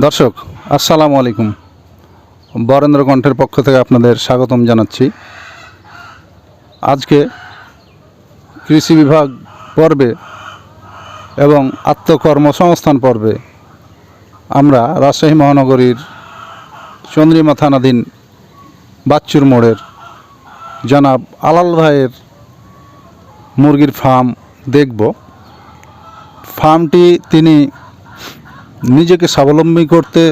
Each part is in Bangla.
দর্শক আসসালামু আলাইকুম, বরেন্দ্র কণ্ঠের পক্ষ থেকে আপনাদের স্বাগতম জানাচ্ছি। আজকে কৃষি বিভাগ পর্বে এবং আত্মকর্মসংস্থান পর্বে আমরা রাজশাহী মহানগরীর চন্দ্রিমা থানাধীন বাচ্চুর মোড়ের জনাব আলাল ভাইয়ের মুরগির ফার্ম দেখব। ফার্মটি তিনি নিজেকে স্বাবলম্বী করতে,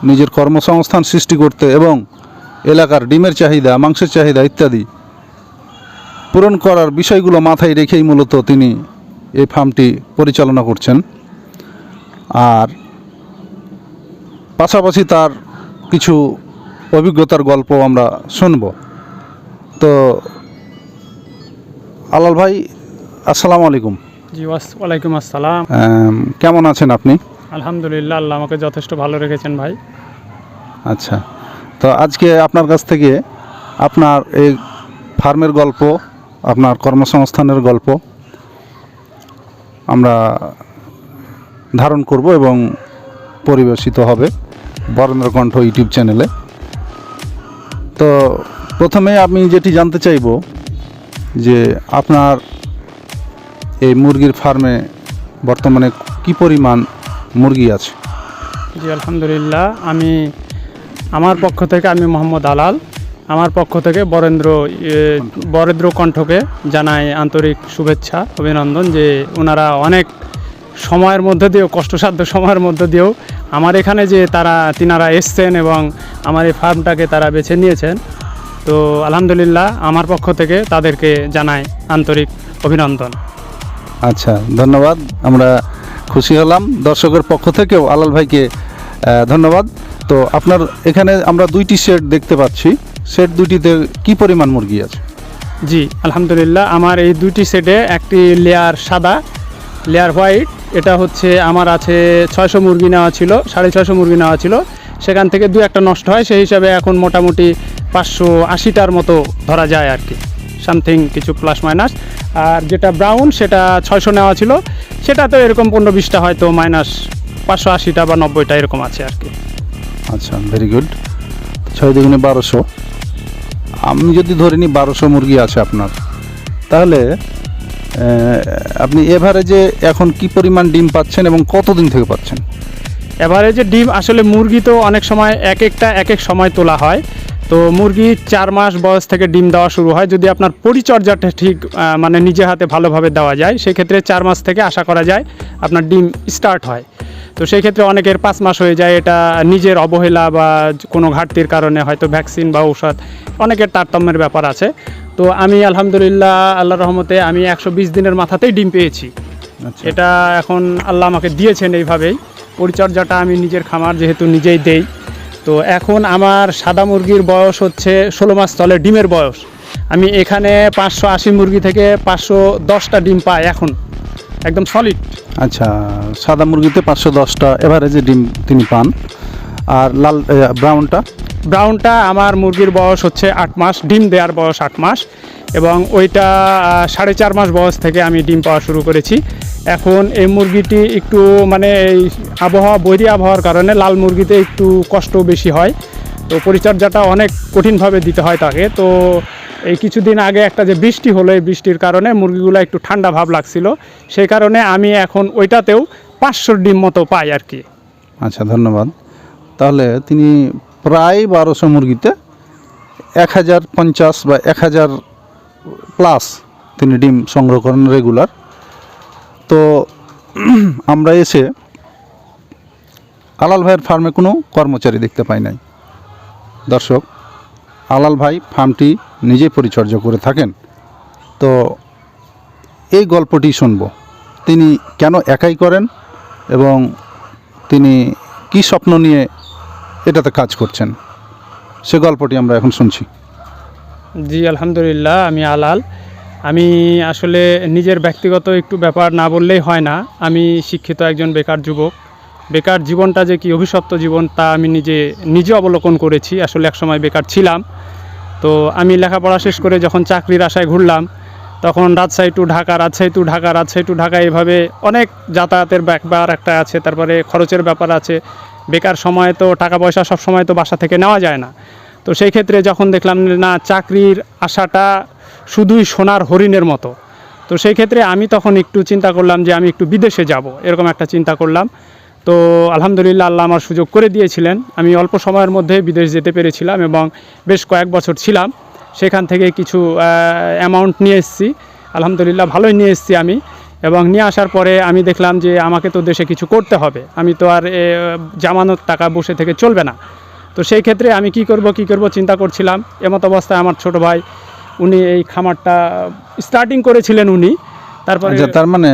নিজের কর্মসংস্থান সৃষ্টি করতে এবং এলাকার ডিমের চাহিদা, মাংসের চাহিদা ইত্যাদি পূরণ করার বিষয়গুলো মাথায় রেখেই মূলত তিনি এই ফার্মটি পরিচালনা করছেন। আর পাশাপাশি তার কিছু অভিজ্ঞতার গল্প আমরা শুনব। তো আলাল ভাই, আসসালামু আলাইকুম। জি, ওয়ালাইকুম আসসালাম। কেমন আছেন আপনি? আলহামদুলিল্লাহ, আল্লাহ আমাকে যথেষ্ট ভালো রেখেছেন ভাই। আচ্ছা, তো আজকে আপনার কাছ থেকে আপনার এই ফার্মের গল্প, আপনার কর্মসংস্থানের গল্প আমরা ধারণ করব এবং পরিবেশিত হবে বরেন্দ্র কণ্ঠ ইউটিউব চ্যানেলে। তো প্রথমে আমি যেটি জানতে চাইব যে আপনার এই মুরগির ফার্মে বর্তমানে কি পরিমাণ মুরগি আছে? জি আলহামদুলিল্লাহ, আমার পক্ষ থেকে আমি মোহাম্মদ আলাল, আমার পক্ষ থেকে বরেন্দ্র কণ্ঠকে জানাই আন্তরিক শুভেচ্ছা, অভিনন্দন যে ওনারা অনেক সময়ের মধ্যে দিয়েও, কষ্টসাধ্য সময়ের মধ্যে দিয়েও আমার এখানে যে তিনারা এসছেন এবং আমার এই ফার্মটাকে তারা বেছে নিয়েছেন। তো আলহামদুলিল্লাহ, আমার পক্ষ থেকে তাদেরকে জানাই আন্তরিক অভিনন্দন। আচ্ছা, ধন্যবাদ। আমরা খুশি হলাম। দর্শকের পক্ষ থেকেও আলাল ভাইকে ধন্যবাদ। তো আপনার এখানে আমরা দুইটি শেড দেখতে পাচ্ছি, শেড দুইটিতে কি পরিমাণ মুরগি আছে? জি আলহামদুলিল্লাহ, আমার এই দুইটি সেটে একটি লেয়ার সাদা, লেয়ার হোয়াইট, এটা হচ্ছে আমার আছে 600 মুরগি নেওয়া ছিল, 650 মুরগি নেওয়া ছিল, সেখান থেকে দু একটা নষ্ট হয়, সেই হিসাবে এখন মোটামুটি 580টার মতো ধরা যায় আর কি, সামথিং কিছু প্লাস মাইনাস। আর যেটা ব্রাউন সেটা 600 নেওয়া ছিল, সেটা তো এরকম 15-20টা হয়তো মাইনাস, 580টা বা 90টা এরকম আছে আর কি। আচ্ছা, ভেরি গুড। 6 দুগুণে 1200, আমি যদি ধরে নিই 1200 মুরগি আছে আপনার, তাহলে আপনি এভারেজে এখন কি পরিমাণ ডিম পাচ্ছেন এবং কতদিন থেকে পাচ্ছেন? এভারেজে ডিম আসলে মুরগি তো অনেক সময় এক এক সময় তোলা হয়। তো মুরগি 4 মাস বয়স থেকে ডিম দেওয়া শুরু হয়, যদি আপনার পরিচর্যাটা ঠিক মানে নিজে হাতে ভালোভাবে দেওয়া যায়, সেক্ষেত্রে 4 মাস থেকে আশা করা যায় আপনার ডিম স্টার্ট হয়। তো সেই ক্ষেত্রে অনেকের 5 মাস হয়ে যায়, এটা নিজের অবহেলা বা কোনো ঘাটতির কারণে, হয়তো ভ্যাকসিন বা ঔষধ, অনেকের তারতম্যের ব্যাপার আছে। তো আমি আলহামদুলিল্লাহ, আল্লাহর রহমতে আমি 120 দিনের মাথাতেই ডিম পেয়েছি। এটা এখন আল্লাহ আমাকে দিয়েছেন এইভাবেই। পরিচর্যাটা আমি নিজের খামার যেহেতু নিজেই দেই। তো এখন আমার সাদা মুরগির বয়স হচ্ছে 16 মাস চলে ডিমের বয়স। আমি এখানে 580 মুরগি থেকে 510টা ডিম পাই এখন, একদম সলিড। আচ্ছা, সাদা মুরগিতে 510টা এভারেজে ডিম তিনি পান। আর লাল ব্রাউনটা আমার মুরগির বয়স হচ্ছে 8 মাস, ডিম দেওয়ার বয়স 8 মাস, এবং ওইটা 4.5 মাস বয়স থেকে আমি ডিম পাওয়া শুরু করেছি। এখন এই মুরগিটি একটু মানে এই বৈরী আবহাওয়ার কারণে লাল মুরগিতে একটু কষ্ট বেশি হয়, তো পরিচর্যাটা অনেক কঠিনভাবে দিতে হয় তাকে। তো এই কিছুদিন আগে একটা যে বৃষ্টি হলো, এই বৃষ্টির কারণে মুরগিগুলো একটু ঠান্ডা ভাব লাগছিল, সেই কারণে আমি এখন ওইটাতেও 500 ডিম মতো পাই আর কি। আচ্ছা, ধন্যবাদ। তাহলে তিনি প্রায় 1200 মুরগিতে 1050 বা 1000 প্লাস তিনি ডিম সংগ্রহ করেন রেগুলার। তো আমরা এসে আলাল ভাইয়ের ফার্মে কোনো কর্মচারী দেখতে পাই নাই। দর্শক, আলাল ভাই ফার্মটি নিজেই পরিচর্যা করে থাকেন। তো এই গল্পটি শুনব, তিনি কেন একাই করেন এবং তিনি কি স্বপ্ন নিয়ে এটাতে কাজ করছেন, সে গল্পটি আমরা এখন শুনছি। জি আলহামদুলিল্লাহ, আমি আলাল। আমি আসলে নিজের ব্যক্তিগত একটু ব্যাপার না বললেই হয় না। আমি শিক্ষিত একজন বেকার যুবক। বেকার জীবনটা যে কি অভিশপ্ত জীবন তা আমি নিজে অবলোকন করেছি। আসলে একসময় বেকার ছিলাম। তো আমি লেখাপড়া শেষ করে যখন চাকরির আশায় ঘুরলাম, তখন Rajshahi to Dhaka, Rajshahi to Dhaka, Rajshahi to Dhaka, এভাবে অনেক যাতায়াতের ব্যাপার একটা আছে, তারপরে খরচের ব্যাপার আছে। বেকার সময় তো টাকা পয়সা সব সময় তো বাসা থেকে নেওয়া যায় না। তো সেই ক্ষেত্রে যখন দেখলাম না চাকরির আশাটা শুধুই সোনার হরিণের মতো, তো সেই ক্ষেত্রে আমি তখন একটু চিন্তা করলাম যে আমি একটু বিদেশে যাব, এরকম একটা চিন্তা করলাম। তো আলহামদুলিল্লাহ আল্লাহ আমার সুযোগ করে দিয়েছিলেন, আমি অল্প সময়ের মধ্যে বিদেশ যেতে পেরেছিলাম এবং বেশ কয়েক বছর ছিলাম। সেখান থেকে কিছু অ্যামাউন্ট নিয়ে এসেছি, আলহামদুলিল্লাহ ভালোই নিয়ে এসেছি আমি। এবং নিয়ে আসার পরে আমি দেখলাম যে আমাকে তো দেশে কিছু করতে হবে, আমি তো আর জামানত টাকা বসে থেকে চলবে না। তো সেই ক্ষেত্রে আমি কি করব চিন্তা করছিলাম। এমত অবস্থায় আমার ছোট ভাই, উনি এই খামারটা স্টার্টিং করেছিলেন উনি। তারপরে তার মানে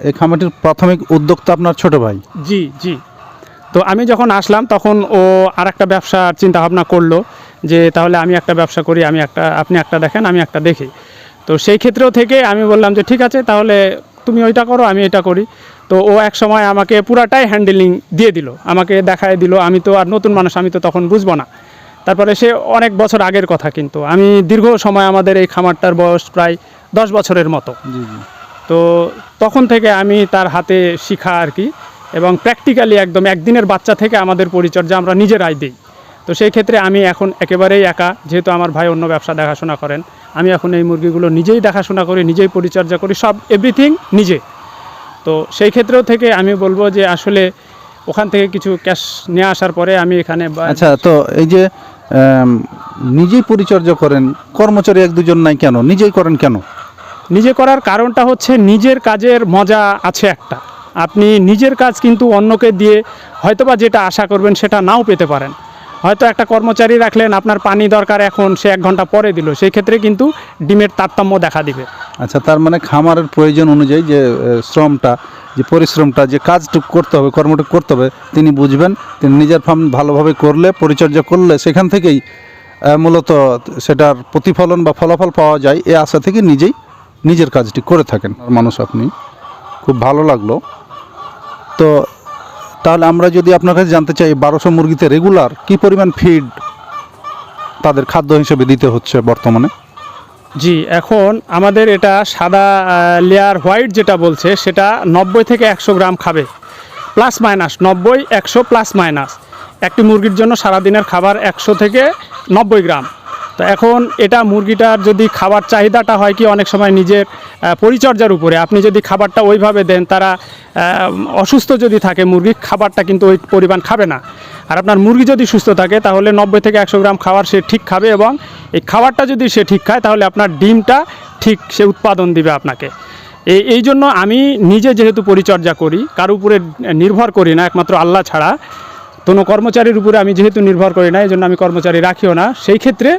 এই খামারটির প্রাথমিক উদ্যোক্তা আপনার ছোট ভাই? জি জি। তো আমি যখন আসলাম তখন ও আর একটা ব্যবসার চিন্তা ভাবনা করলো যে তাহলে আমি একটা ব্যবসা করি, আপনি একটা দেখেন, আমি একটা দেখি। তো সেই ক্ষেত্রেও থেকে আমি বললাম যে ঠিক আছে, তাহলে তুমি ওইটা করো, আমি এটা করি। তো ও এক সময় আমাকে পুরাটাই হ্যান্ডেলিং দিয়ে দিল, আমাকে দেখায় দিল। আমি তো আর নতুন মানুষ, আমি তো তখন বুঝবো না। তারপরে সে অনেক বছর আগের কথা, কিন্তু আমি দীর্ঘ সময়, আমাদের এই খামারটার বয়স প্রায় 10 বছরের মতো। তো তখন থেকে আমি তার হাতে শিখা আর কি, এবং প্র্যাকটিক্যালি একদম একদিনের বাচ্চা থেকে আমাদের পরিচর্যা আমরা নিজেরাই দিই। তো সেই ক্ষেত্রে আমি এখন একেবারেই একা, যেহেতু আমার ভাই অন্য ব্যবসা দেখাশোনা করেন, আমি এখন এই মুরগিগুলো নিজেই দেখাশোনা করি, নিজেই পরিচর্যা করি, সব এভরিথিং নিজে। তো সেই ক্ষেত্রেও থেকে আমি বলবো যে আসলে ওখান থেকে কিছু ক্যাশ নিয়ে আসার পরে আমি এখানে আচ্ছা, তো এই যে নিজেই পরিচর্যা করেন, কর্মচারী এক দুজন নাই কেন, নিজেই করেন কেন? নিজে করার কারণটা হচ্ছে নিজের কাজের মজা আছে একটা। আপনি নিজের কাজ কিন্তু অন্যকে দিয়ে হয়তোবা যেটা আশা করবেন সেটা নাও পেতে পারেন। হয়তো একটা কর্মচারী রাখলেন, আপনার পানি দরকার এখন, সে 1 ঘন্টা পরে দিল, সেই ক্ষেত্রে কিন্তু ডিমের তারতম্য দেখা দিবে। আচ্ছা, তার মানে খামারের প্রয়োজন অনুযায়ী যে শ্রমটা, যে পরিশ্রমটা, যে কাজটুকু করতে হবে, কর্মটুকু করতে হবে, তিনি বুঝবেন। তিনি নিজের ফার্ম ভালোভাবে করলে, পরিচর্যা করলে সেখান থেকেই মূলত সেটার প্রতিফলন বা ফলাফল পাওয়া যায়, এ আশা থেকে নিজের কাজটি করে থাকেন মানুষ আপনি। খুব ভালো লাগলো। তো তাহলে আমরা যদি আপনার কাছে জানতে চাই, 1200 মুরগিতে রেগুলার কী পরিমাণ ফিড তাদের খাদ্য হিসেবে দিতে হচ্ছে বর্তমানে? জি, এখন আমাদের এটা সাদা লেয়ার হোয়াইট যেটা বলছে, সেটা 90 থেকে 100 গ্রাম খাবে, প্লাস মাইনাস 90, 100 প্লাস মাইনাস। একটি মুরগির জন্য সারাদিনের খাবার 100 থেকে 90 গ্রাম। তো এখন এটা মুরগিটার যদি খাবার চাহিদাটা হয় কি, অনেক সময় নিজের পরিচর্যার উপরে আপনি যদি খাবারটা ওইভাবে দেন, তারা অসুস্থ যদি থাকে মুরগি, খাবারটা কিন্তু ওই পরিমাণ খাবে না। আর আপনার মুরগি যদি সুস্থ থাকে তাহলে 90 থেকে 100 গ্রাম খাবার সে ঠিক খাবে, এবং এই খাবারটা যদি সে ঠিক খায় তাহলে আপনার ডিমটা ঠিক সে উৎপাদন দিবে আপনাকে। এই জন্য আমি নিজে যেহেতু পরিচর্যা করি, কার উপরে নির্ভর করি না, একমাত্র আল্লাহ ছাড়া কোনো কর্মচারীর উপরে আমি যেহেতু নির্ভর করি না, এই জন্য আমি কর্মচারী রাখিও না। সেই ক্ষেত্রে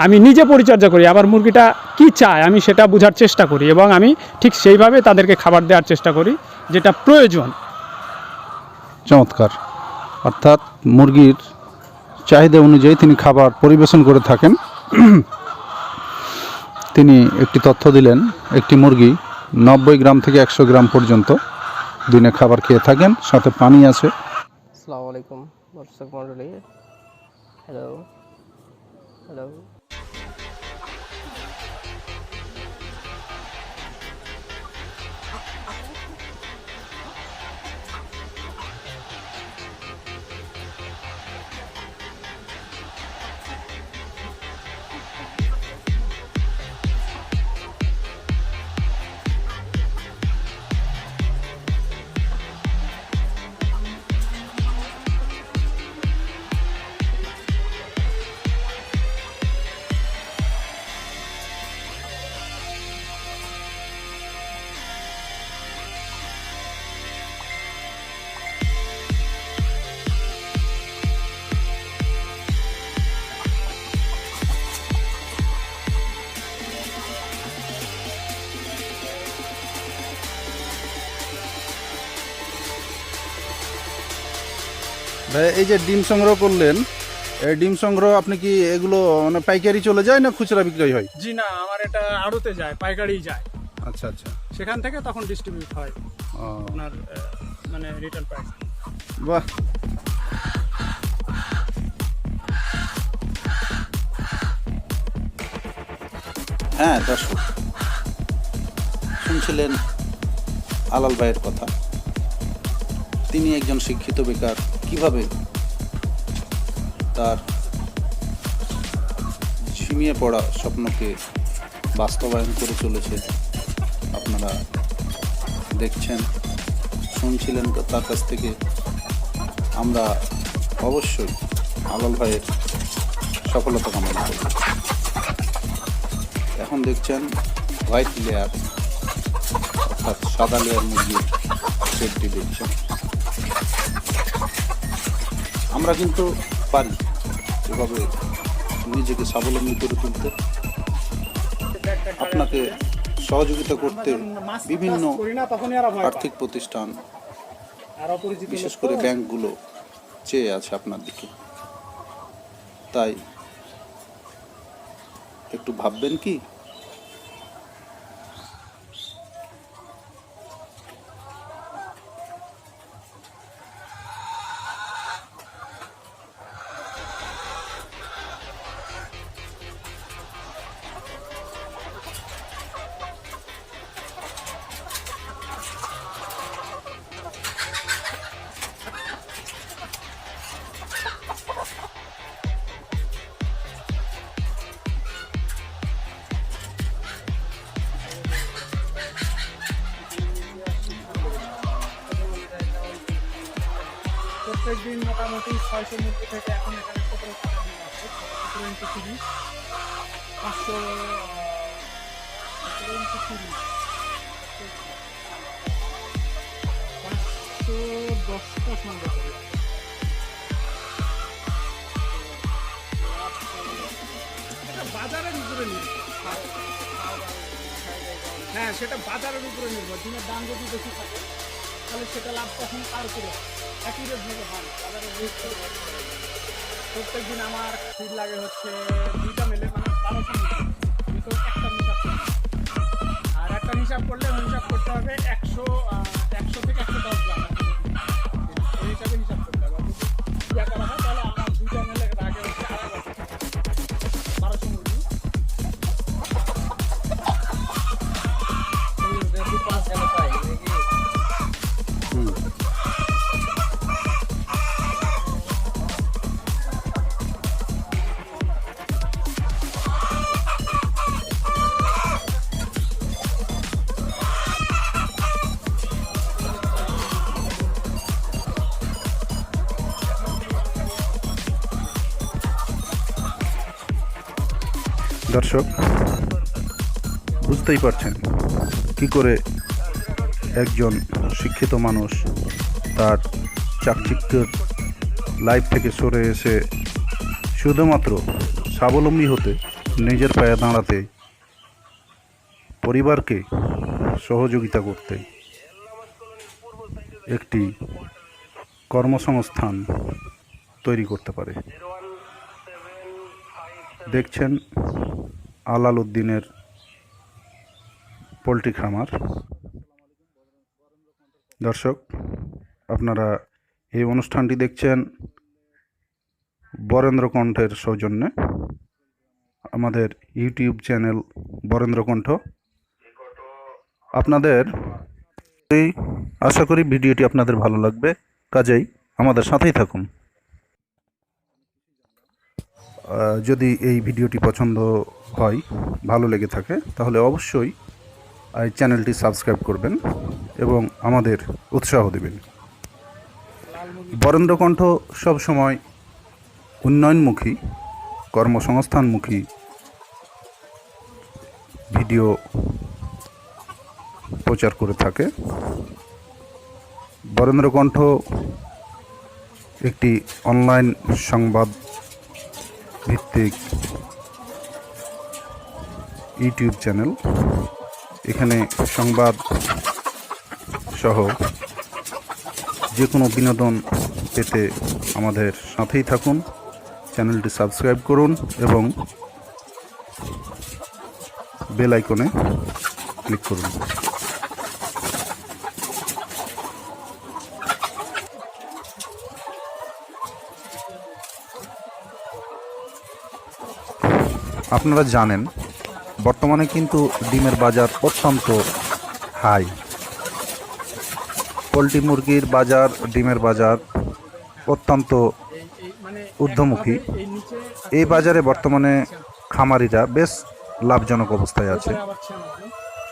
আমি নিজে পরিচর্যা করি, আবার মুরগিটা কি চায় আমি সেটা বোঝার চেষ্টা করি, এবং আমি ঠিক সেইভাবে তাদেরকে খাবার দেওয়ার চেষ্টা করি যেটা প্রয়োজন। চমৎকার। অর্থাৎ মুরগির চাহিদা অনুযায়ী তিনি খাবার পরিবেশন করে থাকেন। তিনি একটি তথ্য দিলেন, একটি মুরগি 90 গ্রাম থেকে 100 গ্রাম পর্যন্ত দিনে খাবার খেয়ে থাকেন, সাথে পানি আছে। আসসালামু আলাইকুম দর্শক মণ্ডলী, হ্যালো হ্যালো। ভাই, এই যে ডিম সংগ্রহ করলেন, এই ডিম সংগ্রহ আপনি কি এগুলো মানে পাইকারি চলে যায় না খুচরা বিক্রয় হয়? জি না, আমার এটা আড়তে যায়, পাইকারি যায়। আচ্ছা আচ্ছা। সেখান থেকে তখন ডিস্ট্রিবিউট হয় আপনার মানে রিটেল প্রাইস। বাহ, হ্যাঁ দর্শক, শুনছিলেন আলাল ভাইয়ের কথা। তিনি একজন শিক্ষিত বেকার, কিভাবে তার ঝিমিয়ে পড়া স্বপ্নকে বাস্তবায়ন করে চলেছে আপনারা দেখছেন, শুনছিলেন তার কাছ থেকে। আমরা অবশ্যই আলাল ভাইয়ের সফলতা কামনা করি। এখন দেখছেন হোয়াইট লেয়ার অর্থাৎ সাদা লেয়ার মুরগির সেটটি দেখছেন। আমরা কিন্তু পারি এভাবে নিজেকে স্বাবলম্বী করে তুলতে। আপনাকে সহযোগিতা করতে বিভিন্ন আর্থিক প্রতিষ্ঠান, বিশেষ করে ব্যাংকগুলো চেয়ে আছে আপনার দিকে। তাই একটু ভাববেন কি? প্রত্যেক দিন মোটামুটি 600 মুরগি থেকে এখন এখানে 17 টাকা ডিম আসছে। 17 ইন্টু 30 500, 17 ইন্টু 30 510টা সংগ্রহ করে। বাজারের উপরে নির্ভর, হ্যাঁ সেটা বাজারের উপরে নির্ভর। ডিমের দাম যদি বেশি থাকে তাহলে সেটা লাভ তখন পার করে একই রেট ভাবে হয়। বাজারের রেট প্রত্যেক দিন আমার ফিড লাগে হচ্ছে 2টা মেলে, মানে 1200 মিটার, কিন্তু একটা হিসাব করতে, আর একটা হিসাব করলে হিসাব করতে হবে 100 থেকে 110 গ্রাম, এই হিসাবে হিসাব করতে হবে। যদি ইয়া করা হয় তাহলে আমার 2টা মেলে আগে হচ্ছে 1200 মুরগি। দর্শক বুঝতেই পারছেন কি করে একজন শিক্ষিত মানুষ তার চাকচিক্যের লাইফ থেকে সরে এসে শুধুমাত্র স্বাবলম্বী হতে, নিজের পায়ে দাঁড়াতে, পরিবারকে সহযোগিতা করতে একটি কর্মসংস্থান তৈরি করতে পারে। দেখছেন আলাল উদ্দিনের পোলট্রি খামার। দর্শক, আপনারা এই অনুষ্ঠানটি দেখছেন বরেন্দ্র কণ্ঠের সৌজন্যে, আমাদের ইউটিউব চ্যানেল বরেন্দ্র কণ্ঠ। আপনাদের আশা করি ভিডিওটি আপনাদের ভালো লাগবে, কাজেই আমাদের সাথেই থাকুন। যদি এই ভিডিওটি পছন্দ হয়, ভালো লেগে থাকে, তাহলে অবশ্যই এই চ্যানেলটি সাবস্ক্রাইব করবেন এবং আমাদের উৎসাহ দেবেন। বরেন্দ্র কণ্ঠ সবসময় উন্নয়নমুখী, কর্মসংস্থানমুখী ভিডিও প্রচার করে থাকে। বরেন্দ্র কণ্ঠ একটি অনলাইন সংবাদ ভিত্তিক ইউটিউব চ্যানেল। এখানে সংবাদ সহ যে কোনো বিনোদন পেতে আমাদের সাথেই থাকুন। চ্যানেলটি সাবস্ক্রাইব করুন এবং বেল আইকনে ক্লিক করুন। আপনারা জানেন বর্তমানে কিন্তু ডিমের বাজার অত্যন্ত হাই। পোলট্রি মুরগির বাজার, ডিমের বাজার অত্যন্ত ঊর্ধ্বমুখী। এই বাজারে বর্তমানে খামারিরা বেশ লাভজনক অবস্থায় আছে।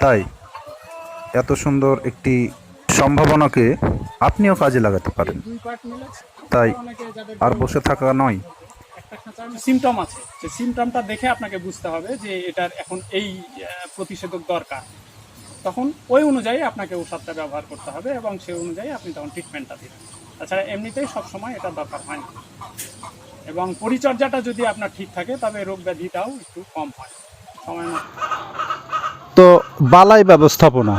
তাই এত সুন্দর একটি সম্ভাবনাকে আপনিও কাজে লাগাতে পারেন। তাই আর বসে থাকা নয়। সিমটম আছে, যে সিমটমটা দেখে আপনাকে বুঝতে হবে যে এটার এখন এই প্রতিষেধক দরকার, তখন ওই অনুযায়ী আপনাকে ওষুধটা ব্যবহার করতে হবে এবং সেই অনুযায়ী আপনি তখন ট্রিটমেন্টটা দিবেন। তাছাড়া এমনিতেই সবসময় এটা দরকার হয় না। এবং পরিচর্যাটা যদি আপনার ঠিক থাকে তবে রোগ ব্যাধিটাও একটু কম হয় সময় মতো। তো বালাই ব্যবস্থাপনা,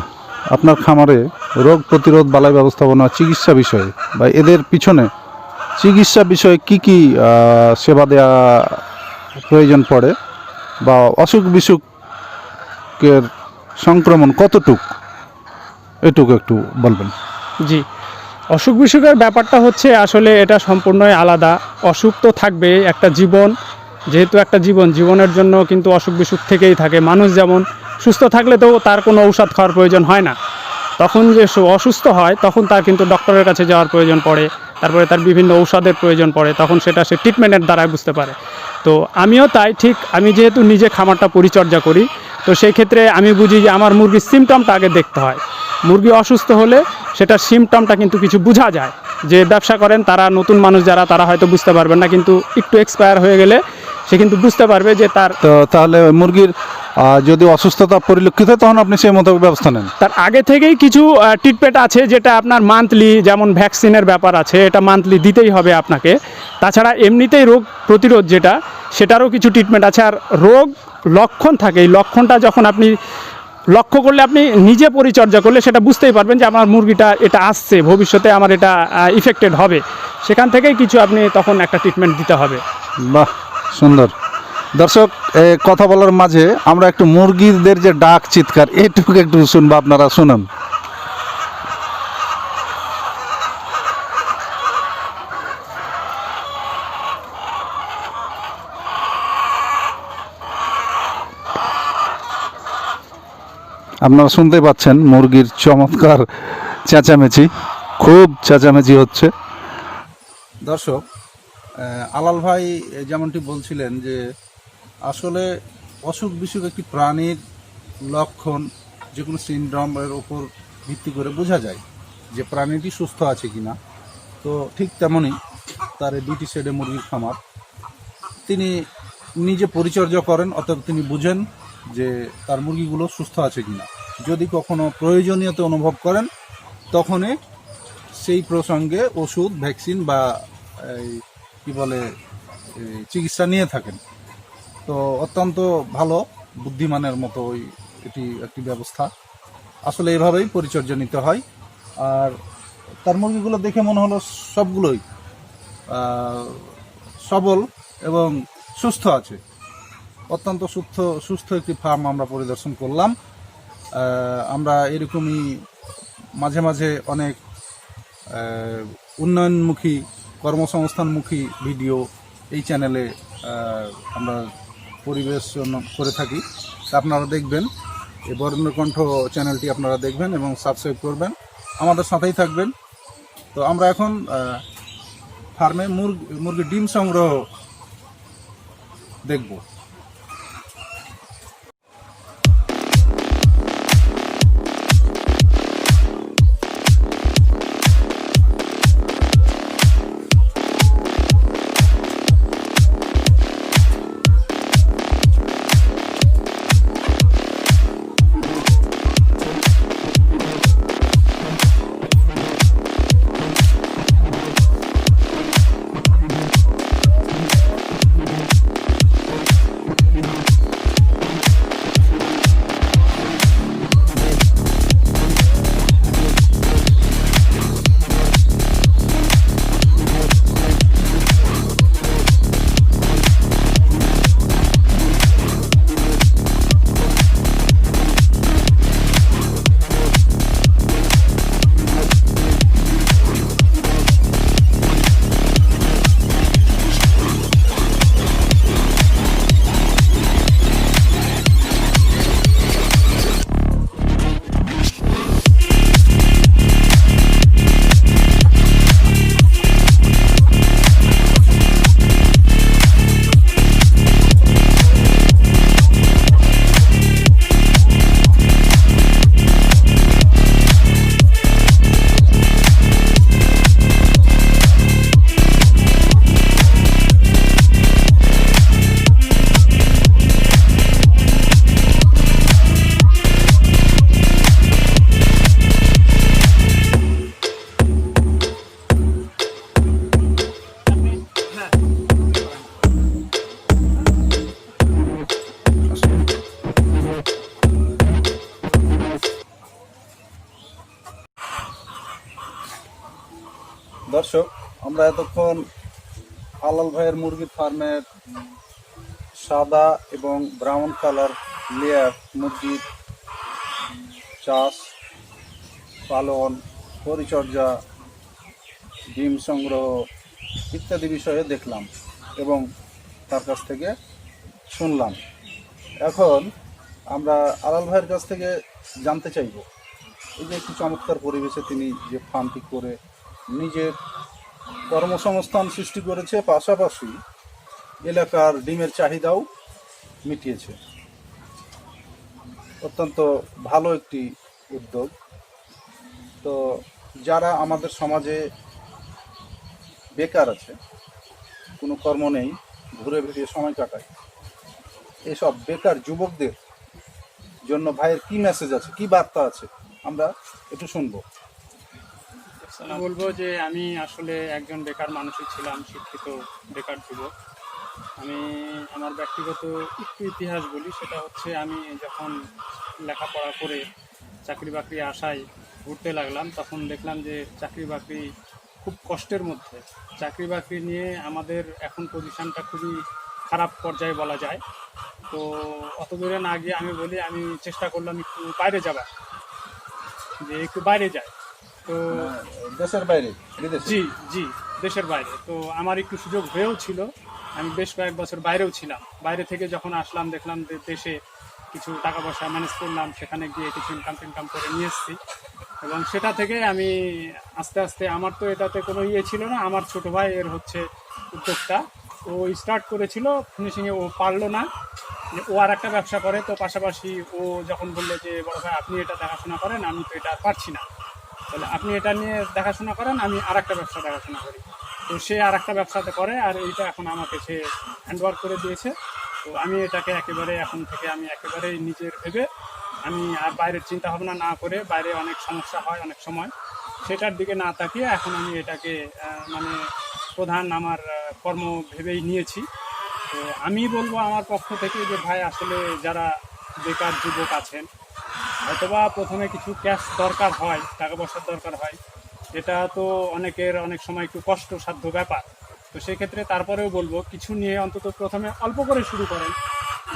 আপনার খামারে রোগ প্রতিরোধ, বালাই ব্যবস্থাপনা, চিকিৎসা বিষয়ে বা এদের পিছনে চিকিৎসা বিষয়ে কি কি সেবা দেওয়া প্রয়োজন পড়ে বা অসুখ বিসুখের সংক্রমণ কতটুক, এটুকু একটু বলবেন। জি, অসুখ বিসুখের ব্যাপারটা হচ্ছে আসলে এটা সম্পূর্ণই আলাদা। অসুখ তো থাকবে, একটা জীবন, যেহেতু একটা জীবনের জন্য কিন্তু অসুখ বিসুখ থেকেই থাকে। মানুষ যেমন সুস্থ থাকলে তো তার কোনো ঔষধ খাওয়ার প্রয়োজন হয় না, তখন যে অসুস্থ হয় তখন তার কিন্তু ডক্টরের কাছে যাওয়ার প্রয়োজন পড়ে, তারপরে তার বিভিন্ন ঔষধের প্রয়োজন পড়ে, তখন সেটা সে ট্রিটমেন্টের দ্বারাই বুঝতে পারে। তো আমিও তাই, ঠিক আমি যেহেতু নিজে খামারটা পরিচর্যা করি, তো সেই ক্ষেত্রে আমি বুঝি যে আমার মুরগির সিমটমটা আগে দেখতে হয়। মুরগি অসুস্থ হলে সেটার সিমটমটা কিন্তু কিছু বোঝা যায়। যে ব্যবসা করেন তারা, নতুন মানুষ যারা, তারা হয়তো বুঝতে পারবেন না, কিন্তু একটু এক্সপায়ার হয়ে গেলে সে কিন্তু বুঝতে পারবে যে তার। তো তাহলে মুরগির যদি অসুস্থতা পরিলক্ষিত হয় তখন আপনি সেই মতো ব্যবস্থা নেন। তার আগে থেকেই কিছু ট্রিটমেন্ট আছে, যেটা আপনার মান্থলি, যেমন ভ্যাকসিনের ব্যাপার আছে, এটা মান্থলি দিতেই হবে আপনাকে। তাছাড়া এমনিতেই রোগ প্রতিরোধ যেটা, সেটারও কিছু ট্রিটমেন্ট আছে। আর রোগ লক্ষণ থাকে, এই লক্ষণটা যখন আপনি লক্ষ্য করলে, আপনি নিজে পরিচর্যা করলে সেটা বুঝতেই পারবেন যে আমার মুরগিটা এটা আসছে, ভবিষ্যতে আমার এটা ইফেক্টেড হবে। সেখান থেকেই কিছু আপনি তখন একটা ট্রিটমেন্ট দিতে হবে। বাহ, সুন্দর। দর্শক, কথা বলার মাঝে আমরা একটু মুরগিদের যে ডাক, চিৎকার, এইটুকু একটু শুনবো, আপনারা শুনুন। আপনারা শুনতে পাচ্ছেন মুরগির চমৎকার চেঁচামেচি, খুব চেঁচামেচি হচ্ছে। দর্শক, আলাল ভাই যেমনটি বলছিলেন যে আসলে অসুখ বিসুখ একটি প্রাণীর লক্ষণ, যে কোনো সিনড্রোমের ওপর ভিত্তি করে বোঝা যায় যে প্রাণীটি সুস্থ আছে কিনা। তো ঠিক তেমনই তার দুটি সেডে মুরগির খামার, তিনি নিজে পরিচর্যা করেন, অতএব তিনি বুঝেন যে তার মুরগিগুলো সুস্থ আছে কিনা। যদি কখনো প্রয়োজনীয়তা অনুভব করেন তখনই সেই প্রসঙ্গে ওষুধ, ভ্যাকসিন বা কি বলে চিকিৎসা নিয়ে থাকেন। তো অত্যন্ত ভালো, বুদ্ধিমানের মতো এটি একটি ব্যবস্থা। আসলে এভাবেই পরিচর্যা নিতে হয়। আর তার মুরগিগুলো দেখে মনে হলো সবগুলোই সবল এবং সুস্থ আছে। অত্যন্ত সুস্থ একটি ফার্ম আমরা পরিদর্শন করলাম। আমরা এরকমই মাঝে মাঝে অনেক উন্নয়নমুখী, কর্মসংস্থানমুখী ভিডিও এই চ্যানেলে আমরা পরিবেশন করে থাকি। আপনারা দেখবেন, এই বরেণ্যকণ্ঠ চ্যানেলটি আপনারা দেখবেন এবং সাবস্ক্রাইব করবেন, আমাদের সাথেই থাকবেন। তো আমরা এখন ফার্মে মুরগির ডিম সংগ্রহ দেখব। দর্শক, আমরা এতক্ষণ আলাল ভাইয়ের মুরগির ফার্মের সাদা এবং ব্রাউন কালার লেয়ার মুরগির চাষ, পালন, পরিচর্যা, ডিম সংগ্রহ ইত্যাদি বিষয়ে দেখলাম এবং তার কাছ থেকে শুনলাম। এখন আমরা আলাল ভাইয়ের কাছ থেকে জানতে চাইব, এই যে একটি চমৎকার পরিবেশে তিনি যে ফার্মটি করে নিজের কর্মসংস্থান সৃষ্টি করেছে, পাশাপাশি এলাকার ডিমের চাহিদাও মিটিয়েছে। অত্যন্ত ভালো একটি উদ্যোগ। তো যারা আমাদের সমাজে বেকার আছে, কোনো কর্ম নেই, ঘুরে বেরিয়ে সময় কাটায়, এসব বেকার যুবকদের জন্য ভাইয়ের কি মেসেজ আছে, কি বার্তা আছে, আমরা একটু শুনবো। বলবো যে আমি আসলে একজন বেকার মানুষই ছিলাম, শিক্ষিত বেকার যুবক। আমি আমার ব্যক্তিগত একটু ইতিহাস বলি, সেটা হচ্ছে আমি যখন লেখাপড়া করে চাকরি বাকরি আশায় ঘুরতে লাগলাম, তখন দেখলাম যে চাকরি বাকরি খুব কষ্টের মধ্যে। চাকরি বাকরি নিয়ে আমাদের এখন পজিশনটা খুবই খারাপ পর্যায়ে বলা যায়। তো অত দূরে না গিয়ে আমি বলি, আমি চেষ্টা করলাম একটু বাইরে যাবার, যে একটু বাইরে যায়। তো দেশের বাইরে, বিদেশে? জি জি, দেশের বাইরে। তো আমার একটু সুযোগ হয়েও ছিল, আমি বেশ কয়েক বছর বাইরেও ছিলাম। বাইরে থেকে যখন আসলাম, দেখলাম যে দেশে কিছু টাকা পয়সা ম্যানেজ করলাম, সেখানে গিয়ে কিছু ইনকাম করে নিয়ে এসেছি। এবং সেটা থেকে আমি আস্তে আস্তে, আমার তো এটাতে কোনো ইয়ে ছিল না, আমার ছোট ভাই এর হচ্ছে উদ্যোগটা, ও স্টার্ট করেছিল, ফিনিশিংয়ে ও পারলো না, ও আর একটা ব্যবসা করে। তো পাশাপাশি ও যখন বললো যে বড় ভাই আপনি এটা দেখাশোনা করেন, আমি তো এটা পারছি না, তাহলে আপনি এটা নিয়ে দেখাশোনা করেন, আমি আর একটা ব্যবসা দেখাশোনা করি। তো সে আর একটা ব্যবসাতে করে, আর এইটা এখন আমাকে সে হ্যান্ডওভার করে দিয়েছে। তো আমি এটাকে একেবারে এখন থেকে আমি একেবারেই নিজের ভেবে, আমি আর বাইরের চিন্তা ভাবনা না করে, বাইরে অনেক সমস্যা হয় অনেক সময়, সেটার দিকে না তাকিয়ে এখন আমি এটাকে মানে প্রধান আমার কর্ম ভেবেই নিয়েছি। তো আমি বলবো আমার পক্ষ থেকে যে ভাই, আসলে যারা বেকার যুবক আছেন, হয়তোবা প্রথমে কিছু ক্যাশ দরকার হয়, টাকা পয়সার দরকার হয়, এটা তো অনেকের অনেক সময় একটু কষ্টসাধ্য ব্যাপার। তো সেক্ষেত্রে তারপরেও বলবো, কিছু নিয়ে অন্তত প্রথমে অল্প করে শুরু করেন।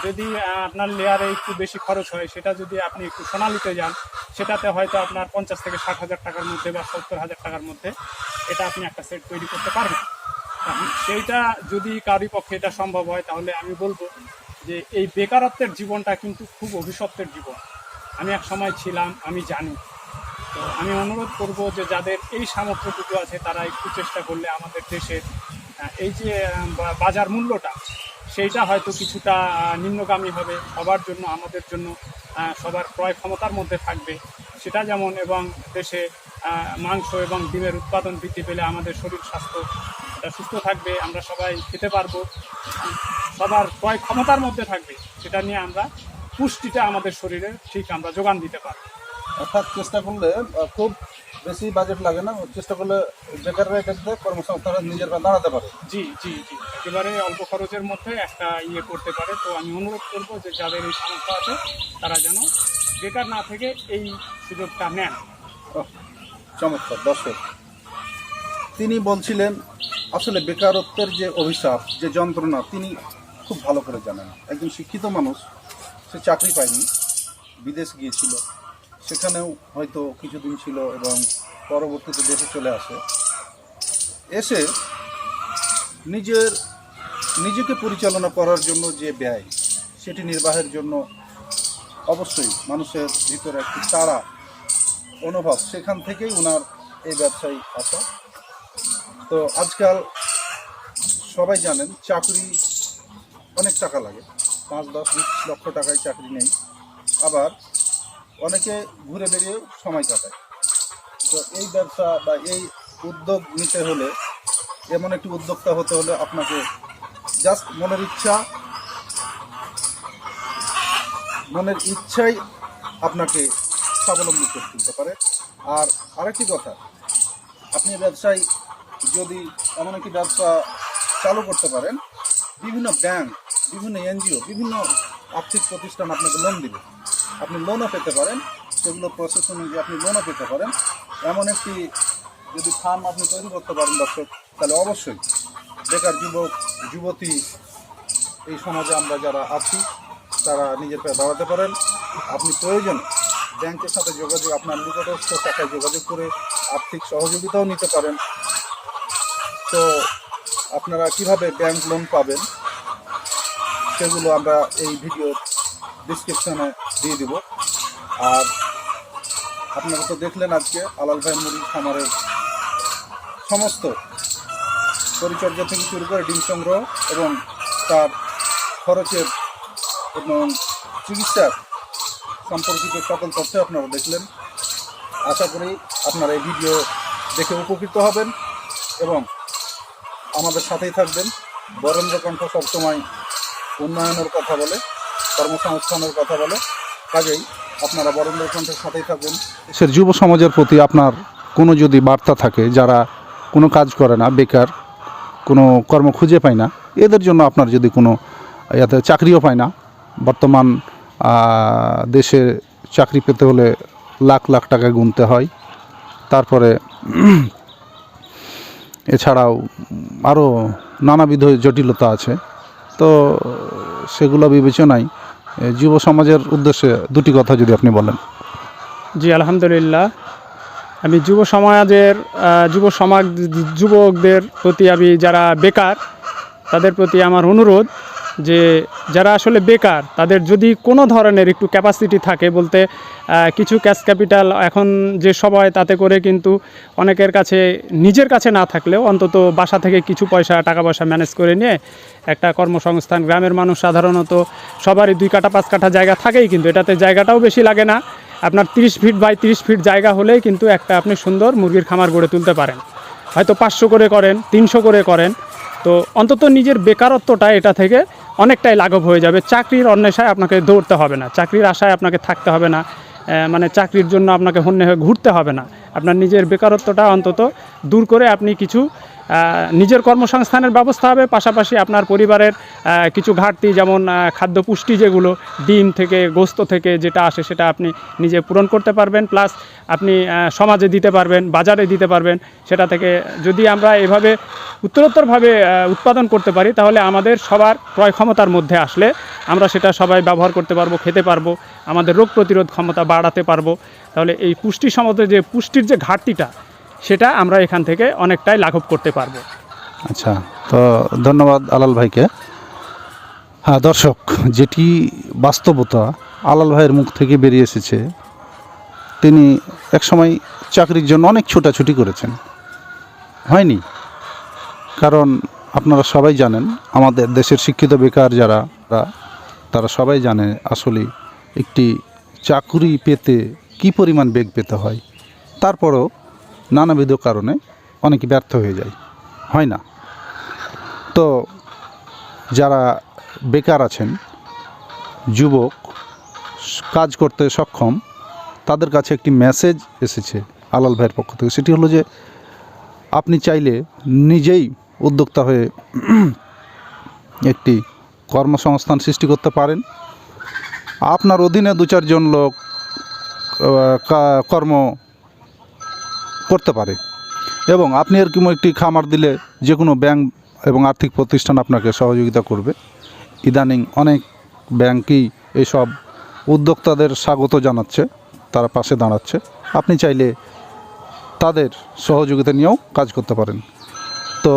যদি আপনার লেয়ারে একটু বেশি খরচ হয়, সেটা যদি আপনি একটু সোনালিতে যান, সেটাতে হয়তো আপনার 50 থেকে 60,000 টাকার মধ্যে বা 70,000 টাকার মধ্যে এটা আপনি একটা সেট তৈরি করতে পারবেন। সেইটা যদি কারোর পক্ষে এটা সম্ভব হয়, তাহলে আমি বলবো যে এই বেকারত্বের জীবনটা কিন্তু খুব অভিশপ্তের জীবন। আমি এক সময় ছিলাম, আমি জানি। তো আমি অনুরোধ করব যে যাদের এই সামর্থ্যটুকু আছে, তারা একটু চেষ্টা করলে আমাদের দেশের এই যে বাজার মূল্যটা, সেইটা হয়তো কিছুটা নিম্নগামী হবে সবার জন্য, আমাদের জন্য, সবার ক্রয় ক্ষমতার মধ্যে থাকবে সেটা যেমন। এবং দেশে মাংস এবং ডিমের উৎপাদন বৃদ্ধি পেলে আমাদের শরীর স্বাস্থ্য সুস্থ থাকবে, আমরা সবাই খেতে পারবো, সবার ক্রয় ক্ষমতার মধ্যে থাকবে, সেটা নিয়ে আমরা পুষ্টিটা আমাদের শরীরে ঠিক আমরা যোগান দিতে পারবো। অর্থাৎ চেষ্টা করলে খুব বেশি বাজেট লাগে না, চেষ্টা করলে বেকাররা এক্ষেত্রে কর্মসংস্থানে নিজের পায়ে দাঁড়াতে পারে। জি জি জি, একেবারে অল্প খরচের মধ্যে একটা ইয়ে করতে পারে। তো আমি অনুরোধ করবো যে যাদের এই সমস্যা আছে, তারা যেন বেকার না থেকে এই সুযোগটা নেন। চমৎকার। দর্শক, তিনি বলছিলেন আসলে বেকারত্বের যে অভিশাপ, যে যন্ত্রণা, তিনি খুব ভালো করে জানেন। একজন শিক্ষিত মানুষ, সে চাকরি পায়নি, বিদেশ গিয়েছিল, সেখানেও হয়তো কিছুদিন ছিল এবং পরবর্তীতে দেশে চলে আসে। এসে নিজেকে পরিচালনা করার জন্য যে ব্যয়, সেটি নির্বাহের জন্য অবশ্যই মানুষের ভিতরে একটি তাড়া অনুভব, সেখান থেকেই ওনার এই ব্যবসায় আসা। তো আজকাল সবাই জানেন চাকরি অনেক টাকা লাগে, 5, 10, 20 লক্ষ টাকায় চাকরি নেই, আবার অনেকে ঘুরে বেরিয়ে সময় কাটায়। তো এই ব্যবসা বা এই উদ্যোগ নিতে হলে, এমন একটি উদ্যোক্তা হতে হলে আপনাকে জাস্ট মনের ইচ্ছাই আপনাকে স্বাবলম্বী করে তুলতে পারে। আর আরেকটি কথা, আপনি ব্যবসায় যদি এমন একটি ব্যবসা চালু করতে পারেন, বিভিন্ন ব্যাংক, বিভিন্ন এনজিও, বিভিন্ন আর্থিক প্রতিষ্ঠান আপনাকে লোন দিবে, আপনি লোনও পেতে পারেন, সেগুলো প্রসেস অনুযায়ী আপনি লোনও পেতে পারেন। এমন একটি যদি ফার্ম আপনি তৈরি করতে পারেন দর্শক, তাহলে অবশ্যই বেকার যুবক যুবতী এই সমাজে আমরা যারা আছি তারা নিজের পায়ে দাঁড়াতে পারেন। আপনি প্রয়োজনে ব্যাংকের সাথে যোগাযোগ, আপনার নিকটস্থ শাখায় যোগাযোগ করে আর্থিক সহযোগিতাও নিতে পারেন। তো আপনারা কিভাবে ব্যাংক লোন পাবেন সেগুলো আমরা এই ভিডিওর ডিসক্রিপশনে দিয়ে দিব। আর আপনারা তো দেখলেন আজকে আলাল ভাই মুরগির খামারের সমস্ত পরিচর্যা থেকে শুরু করে ডিম সংগ্রহ এবং তার খরচের এবং চিকিৎসার সম্পর্কিত সকল তথ্য আপনারা দেখলেন। আশা করি আপনারা এই ভিডিও দেখে উপকৃত হবেন এবং আমাদের সাথেই থাকবেন। বরেন্দ্র কণ্ঠ সবসময় উন্নয়নের কথা বলে, কর্মসংস্থানের কথা বলে, কাজেই আপনারা বরেন্দ্র কণ্ঠের সাথেই থাকবেন। দেশের যুব সমাজের প্রতি আপনার কোনো যদি বার্তা থাকে, যারা কোনো কাজ করে না, বেকার, কোনো কর্ম খুঁজে পায় না, এদের জন্য আপনার যদি কোনো ইয়াতে চাকরিও পায় না, বর্তমান দেশে চাকরি পেতে হলে লাখ লাখ টাকা গুনতে হয়, তারপরে এছাড়াও আরও নানাবিধ জটিলতা আছে। তো সেগুলো বিবেচনায় যুব সমাজের উদ্দেশ্যে দুটি কথা যদি আপনি বলেন। জি আলহামদুলিল্লাহ, আমি যুবকদের প্রতি, আমি যারা বেকার তাদের প্রতি আমার অনুরোধ যে যারা আসলে বেকার তাদের যদি কোনো ধরনের একটু ক্যাপাসিটি থাকে, বলতে কিছু ক্যাশ ক্যাপিটাল এখন যে সবাই, তাতে করে কিন্তু অনেকের কাছে নিজের কাছে না থাকলেও অন্তত বাসা থেকে কিছু টাকা পয়সা ম্যানেজ করে নিয়ে একটা কর্মসংস্থান, গ্রামের মানুষ সাধারণত সবারই 2 কাঠা 5 কাঠা জায়গা থাকেই, কিন্তু এটাতে জায়গাটাও বেশি লাগে না। আপনার 30 ফিট বাই 30 ফিট জায়গা হলেই কিন্তু একটা আপনি সুন্দর মুরগির খামার গড়ে তুলতে পারেন। হয়তো 500 করে করেন, 300 করে করেন, তো অন্তত নিজের বেকারত্বটা এটা থেকে অনেকটাই লাঘব হয়ে যাবে। চাকরির অন্বেষায় আপনাকে দৌড়তে হবে না, চাকরির আশায় আপনাকে থাকতে হবে না, মানে চাকরির জন্য আপনাকে হন্যে হয়ে ঘুরতে হবে না। আপনার নিজের বেকারত্বটা অন্তত দূর করে আপনি কিছু নিজের কর্মসংস্থানের ব্যবস্থা হবে, পাশাপাশি আপনার পরিবারের কিছু ঘাটতি, যেমন খাদ্য পুষ্টি, যেগুলো ডিম থেকে, গোস্ত থেকে যেটা আসে, সেটা আপনি নিজে পূরণ করতে পারবেন, প্লাস আপনি সমাজে দিতে পারবেন, বাজারে দিতে পারবেন। সেটা থেকে যদি আমরা এভাবে উত্তরোত্তরভাবে উৎপাদন করতে পারি, তাহলে আমাদের সবার ক্রয় ক্ষমতার মধ্যে আসলে আমরা সেটা সবাই ব্যবহার করতে পারবো, খেতে পারবো, আমাদের রোগ প্রতিরোধ ক্ষমতা বাড়াতে পারবো। তাহলে এই পুষ্টি সম্বন্ধে যে পুষ্টির যে ঘাটতিটা, সেটা আমরা এখান থেকে অনেকটাই লাঘব করতে পারবো। আচ্ছা, তো ধন্যবাদ আলাল ভাইকে। হ্যাঁ দর্শক, যেটি বাস্তবতা আলাল ভাইয়ের মুখ থেকে বেরিয়ে এসেছে, তিনি একসময় চাকরির জন্য অনেক ছোটাছুটি করেছেন, হয়নি। কারণ আপনারা সবাই জানেন, আমাদের দেশের শিক্ষিত বেকার যারা, তারা সবাই জানে আসলে একটি চাকরি পেতে কী পরিমাণ বেগ পেতে হয়। তারপরও নানাবিধ কারণে অনেকে ব্যর্থ হয়ে যায়, হয় না? তো যারা বেকার আছেন, যুবক, কাজ করতে সক্ষম, তাদের কাছে একটি মেসেজ এসেছে আলাল ভাইয়ের পক্ষ থেকে। সেটি হলো যে আপনি চাইলে নিজেই উদ্যোক্তা হয়ে একটি কর্মসংস্থান সৃষ্টি করতে পারেন। আপনার অধীনে 2-4 জন লোক কর্ম করতে পারে এবং আপনি এরকম একটি খামার দিলে যে কোনো ব্যাংক এবং আর্থিক প্রতিষ্ঠান আপনাকে সহযোগিতা করবে। ইদানিং অনেক ব্যাংকই এসব উদ্যোক্তাদের স্বাগত জানাচ্ছে, তারা পাশে দাঁড়াচ্ছে। আপনি চাইলে তাদের সহযোগিতা নিয়েও কাজ করতে পারেন। তো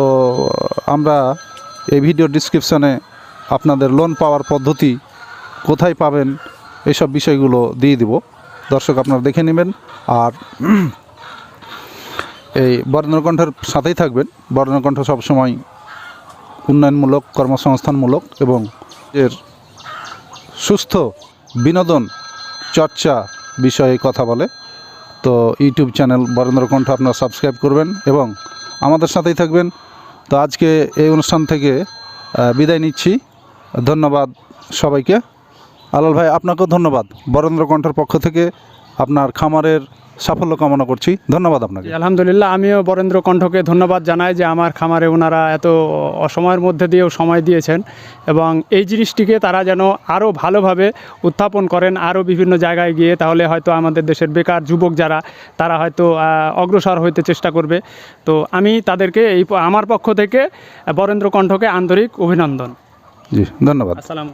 আমরা এই ভিডিও ডিসক্রিপশনে আপনাদের লোন পাওয়ার পদ্ধতি, কোথায় পাবেন, এইসব বিষয়গুলো দিয়ে দিব। দর্শক আপনারা দেখে নেবেন। আর এই বরেন্দ্রকণ্ঠের সাথেই থাকবেন। বরেন্দ্রকণ্ঠ সবসময় উন্নয়নমূলক, কর্মসংস্থানমূলক এবং এর সুস্থ বিনোদন চর্চা বিষয়ে কথা বলে। তো ইউটিউব চ্যানেল বরেন্দ্রকণ্ঠ আপনারা সাবস্ক্রাইব করবেন এবং আমাদের সাথেই থাকবেন। তো আজকে এই অনুষ্ঠান থেকে বিদায় নিচ্ছি। ধন্যবাদ সবাইকে। আলাল ভাই, আপনাকেও ধন্যবাদ। বরেন্দ্রকণ্ঠের পক্ষ থেকে আপনার খামারের সাফল্য কামনা করছি। ধন্যবাদ আপনাকে। আলহামদুলিল্লাহ, আমিও বরেন্দ্র কণ্ঠকে ধন্যবাদ জানাই যে আমার খামারে ওনারা এত অসময়ের মধ্যে দিয়েও সময় দিয়েছেন এবং এই জিনিসটিকে তারা যেন আরও ভালোভাবে উত্থাপন করেন আরও বিভিন্ন জায়গায় গিয়ে, তাহলে হয়তো আমাদের দেশের বেকার যুবক যারা তারা হয়তো অগ্রসর হইতে চেষ্টা করবে। তো আমি তাদেরকে আমার পক্ষ থেকে বরেন্দ্র কণ্ঠকে আন্তরিক অভিনন্দন। জি, ধন্যবাদ। আসসালামু